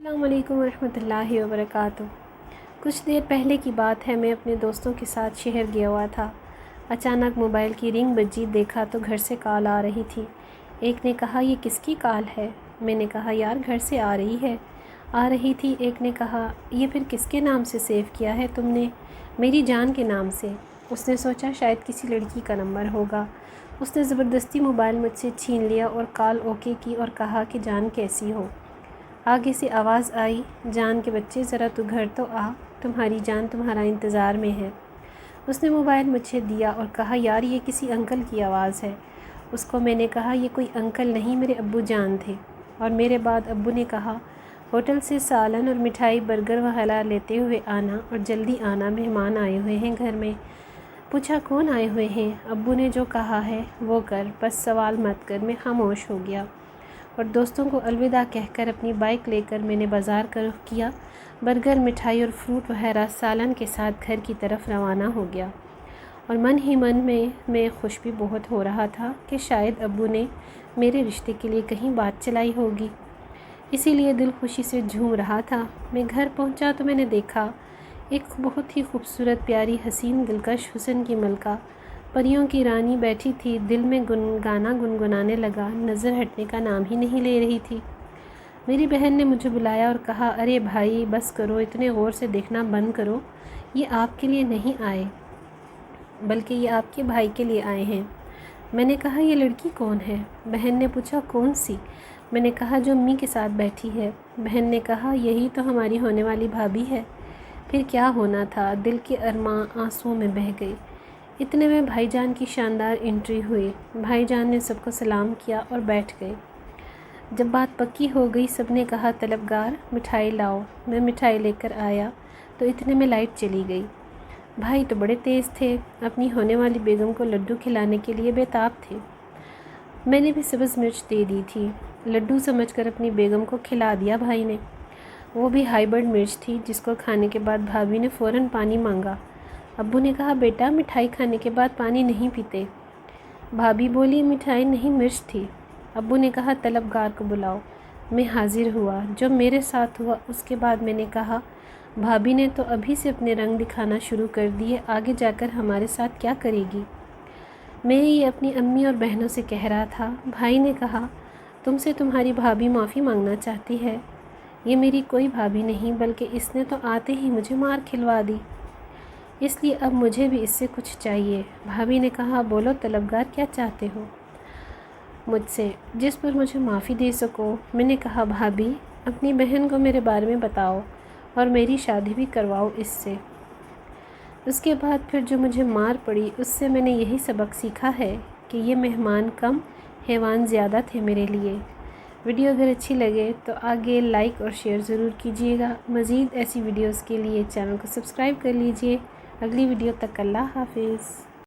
السلام علیکم ورحمۃ اللہ وبرکاتہ۔ کچھ دیر پہلے کی بات ہے، میں اپنے دوستوں کے ساتھ شہر گیا ہوا تھا۔ اچانک موبائل کی رنگ بجی، دیکھا تو گھر سے کال آ رہی تھی۔ ایک نے کہا یہ کس کی کال ہے؟ میں نے کہا یار گھر سے آ رہی تھی۔ ایک نے کہا یہ پھر کس کے نام سے سیو کیا ہے تم نے؟ میری جان کے نام سے۔ اس نے سوچا شاید کسی لڑکی کا نمبر ہوگا۔ اس نے زبردستی موبائل مجھ سے چھین لیا اور کال اوکے کی اور کہا کہ جان کیسی ہو؟ آگے سے آواز آئی، جان کے بچے ذرا تو گھر تو آ، تمہاری جان تمہارا انتظار میں ہے۔ اس نے موبائل مجھے دیا اور کہا یار یہ کسی انکل کی آواز ہے۔ اس کو میں نے کہا یہ کوئی انکل نہیں، میرے ابو جان تھے۔ اور میرے بعد ابو نے کہا ہوٹل سے سالن اور مٹھائی برگر وغیرہ لیتے ہوئے آنا اور جلدی آنا، مہمان آئے ہوئے ہیں گھر میں۔ پوچھا کون آئے ہوئے ہیں؟ ابو نے جو کہا ہے وہ کر، بس سوال مت کر۔ میں خاموش ہو گیا اور دوستوں کو الوداع کہہ کر اپنی بائک لے کر میں نے بازار کا رخ کیا۔ برگر، مٹھائی اور فروٹ وغیرہ سالن کے ساتھ گھر کی طرف روانہ ہو گیا، اور من ہی من میں خوش بھی بہت ہو رہا تھا کہ شاید ابو نے میرے رشتے کے لیے کہیں بات چلائی ہوگی، اسی لیے دل خوشی سے جھوم رہا تھا۔ میں گھر پہنچا تو میں نے دیکھا ایک بہت ہی خوبصورت، پیاری، حسین، دلکش حسن کی ملکہ، پریوں کی رانی بیٹھی تھی۔ دل میں گانا گنگنانے لگا، نظر ہٹنے کا نام ہی نہیں لے رہی تھی۔ میری بہن نے مجھے بلایا اور کہا ارے بھائی بس کرو، اتنے غور سے دیکھنا بند کرو، یہ آپ کے لیے نہیں آئے بلکہ یہ آپ کے بھائی کے لیے آئے ہیں۔ میں نے کہا یہ لڑکی کون ہے؟ بہن نے پوچھا کون سی؟ میں نے کہا جو امی کے ساتھ بیٹھی ہے۔ بہن نے کہا یہی تو ہماری ہونے والی بھابھی ہے۔ پھر کیا ہونا تھا، دل کے ارماں آنسوؤں میں بہہ گئی۔ اتنے میں بھائی جان کی شاندار انٹری ہوئی۔ بھائی جان نے سب کو سلام کیا اور بیٹھ گئے۔ جب بات پکی ہو گئی سب نے کہا طلبگار مٹھائی لاؤ۔ میں مٹھائی لے کر آیا تو اتنے میں لائٹ چلی گئی۔ بھائی تو بڑے تیز تھے، اپنی ہونے والی بیگم کو لڈو کھلانے کے لیے بےتاب تھے۔ میں نے بھی سبز مرچ دے دی تھی، لڈو سمجھ کر اپنی بیگم کو کھلا دیا بھائی نے۔ وہ بھی ہائیبرڈ مرچ تھی، جس کو کھانے کے بعد بھابھی نے فوراً پانی مانگا۔ ابو نے کہا بیٹا مٹھائی کھانے کے بعد پانی نہیں پیتے۔ بھابھی بولی مٹھائی نہیں مرچ تھی۔ ابو نے کہا طلبگار کو بلاؤ۔ میں حاضر ہوا۔ جو میرے ساتھ ہوا اس کے بعد میں نے کہا بھابھی نے تو ابھی سے اپنے رنگ دکھانا شروع کر دیے، آگے جا کر ہمارے ساتھ کیا کرے گی؟ میں یہ اپنی امی اور بہنوں سے کہہ رہا تھا۔ بھائی نے کہا تم سے تمہاری بھابھی معافی مانگنا چاہتی ہے۔ یہ میری کوئی بھابھی نہیں بلکہ اس نے تو آتے ہی مجھے مار کھلوا دی، اس لیے اب مجھے بھی اس سے کچھ چاہیے۔ بھابھی نے کہا بولو طلبگار کیا چاہتے ہو مجھ سے، جس پر مجھے معافی دے سکو؟ میں نے کہا بھابھی اپنی بہن کو میرے بارے میں بتاؤ اور میری شادی بھی کرواؤ اس سے۔ اس کے بعد پھر جو مجھے مار پڑی اس سے میں نے یہی سبق سیکھا ہے کہ یہ مہمان کم حیوان زیادہ تھے میرے لیے۔ ویڈیو اگر اچھی لگے تو آگے لائک اور شیئر ضرور کیجیے گا۔ مزید ایسی ویڈیوز کے لیے چینل کو سبسکرائب کر لیجیے۔ اگلی ویڈیو تک اللہ حافظ۔